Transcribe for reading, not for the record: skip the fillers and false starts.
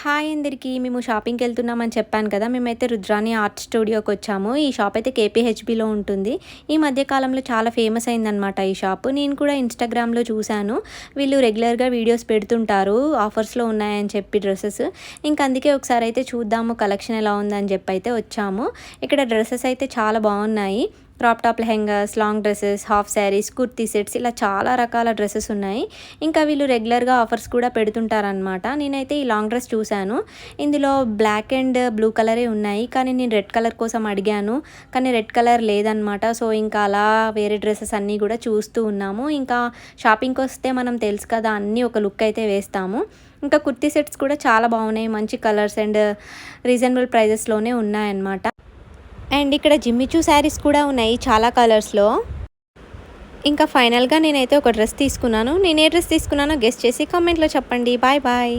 Hi అందరికీ. మేము షాపింగ్‌కెళ్తున్నామని చెప్పాను కదా! మేమైతే రుద్రాని ఆర్ట్ స్టూడియోకొచ్చాము. ఈ షాప్ అయితే కేపీహెచ్‌బీలో ఉంటుంది. ఈ మధ్య కాలంలో చాలా ఫేమస్ అయిందనమాట ఈ షాపు. నేను కూడా ఇన్‌స్టాగ్రామ్‌లో చూశాను. వీళ్ళు రెగ్యులర్‌గా వీడియోస్ పెడుతుంటారు. ఆఫర్స్‌లో ఉన్నాయని చెప్పి డ్రెసెస్. ఇంక అందుకే ఒకసారైతే చూద్దాము కలెక్షన్ ఎలా ఉందని చెప్పైతే వచ్చాము. ఇక్కడ డ్రెసెస్ అయితే చాలా బాగున్నాయి. Crop top lehengas, long dresses, half saris, kurti sets ఇలా చాలా రకాల డ్రెసెస్ ఉన్నాయి. ఇంకా వీళ్ళు రెగ్యులర్‌గా ఆఫర్స్ కూడా పెడుతుంటారనమాట. నేనైతే ఈ లాంగ్ డ్రెస్ చూశాను. ఇందులో బ్లాక్ అండ్ బ్లూ కలరే ఉన్నాయి. కానీ నేను రెడ్ కలర్ కోసం అడిగాను. కానీ రెడ్ కలర్ లేదనమాట. సో, ఇంకా అలా వేరే డ్రెసెస్ అన్నీ కూడా చూస్తూ ఉన్నాము. ఇంకా షాపింగ్‌కొస్తే మనం తెలుసు కదా! అన్నీ ఒక లుక్ అయితే వేస్తాము. ఇంకా కుర్తీ సెట్స్ కూడా చాలా బాగున్నాయి. మంచి కలర్స్ అండ్ రీజనబుల్ ప్రైజెస్‌లోనే ఉన్నాయన్నమాట. అండ్ ఇక్కడ జిమ్మిచూ శారీస్ కూడా ఉన్నాయి చాలా కలర్స్‌లో. ఇంకా ఫైనల్‌గా నేనైతే ఒక డ్రెస్ తీసుకున్నాను. నేను ఏ డ్రెస్ తీసుకున్నానో గెస్ చేసి కామెంట్‌లో చెప్పండి. Bye bye.